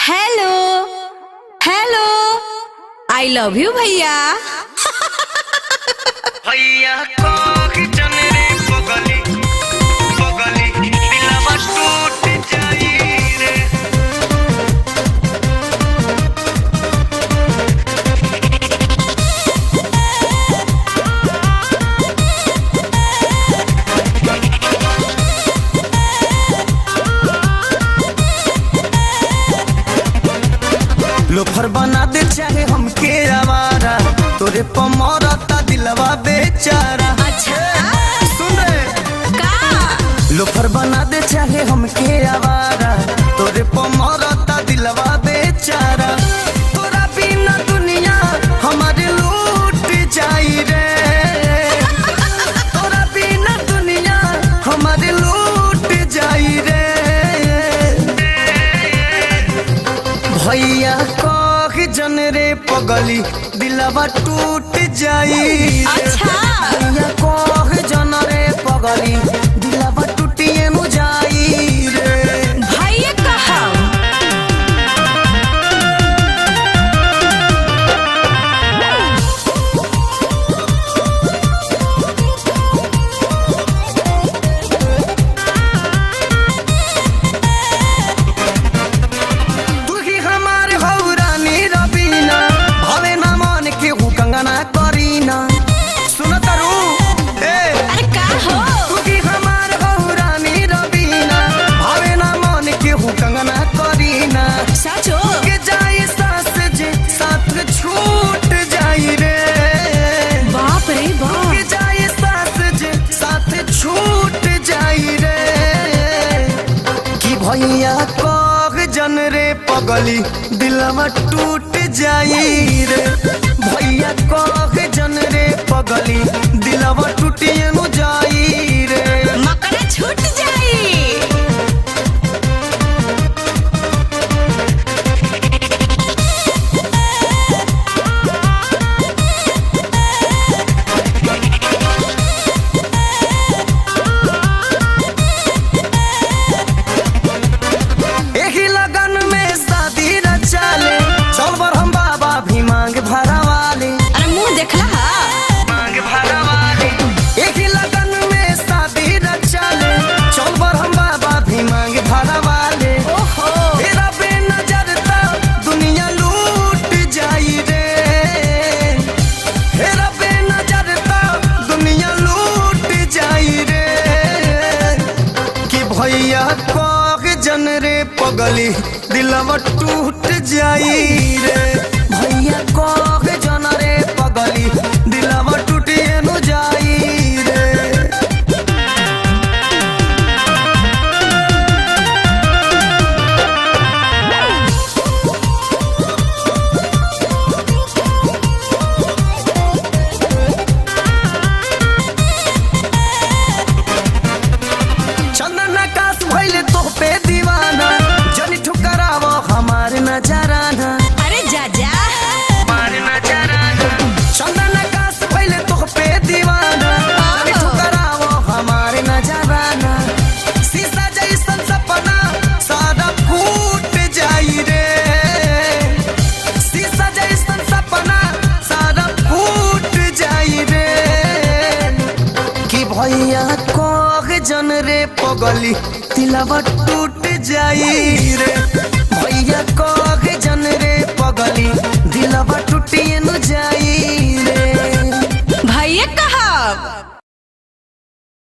Hello hello I love you भैया। भैया को जन रे पगली पगली दिलवा टूट जाई रे। लोफर बना दे चाहे हमके आवारा, तोरे पमरता दिलवा बेचारा। अच्छा सुन रे का लोफर बना दे चाहे हमके आवारा, तोरे पमरता दिलवा बेचारा। तोरा बिना दुनिया हमारे लूट जाई रे। तोरा बिना दुनिया हमारे लूट जाई रे। भैया कह जन रे पगली दिलवा टूट जाई रे। अच्छा। भैया कह जन रे पगली दिलवा टूटिए नु जाई रे। भैया कहा तू ही हमारे हो रानी रबीना, भावे ना मन के हूँ कंगना करीना। सुन तारू ए अरे का हो तू ही हमारे हो रानी रबीना, भावे ना मन के हूँ कंगना करीना। सचो के जाई सास जे साथ छूट जाई रे। बाप रे बाप। के जाई सास जे साथ छूट जाई रे। कि भैया कह जन रे पगली दिलवा टूट जाई रे। भैया कह जन रे पगली दिलवा टूटिए नु जाई रे। मकड़ा छूट जाई। एही लगन में शादी रचा ले, चल बर हम बाबा भी मांग भरा वाले। अरे मुंह देखला हा? मांग भरा वाले एही लगन में शादी रचा ले, चल बर हम बाबा भी मांग भरा वाले। ओहो तेरा बेनजर ता दुनिया लूट जाई रे। तेरा बेनजर ता दुनिया लूट जाई रे। कि भैया कह जन रे पगली दिलवा टूट जाई रे। भैया कह जन रे पगली दिलवा टूटिए नु जाई रे। चंदन आकाश भइले तो पे दीवाना, जनी ठुकराव हमार नजराना। अरे जा जा हमार नजराना चंदन आकाश भइले तो पे दीवाना, जनी ठुकराव हमार नजराना। शीशा जैसन सपना सारा फूट जाई रे। शीशा जैसन सपना सारा फूट जाई रे। कि भैया कह जन रे पगली दिलवा टूट जाई रे। भैया कह जन रे पगली दिलवा टूटिए नु जाई रे। भैया कहा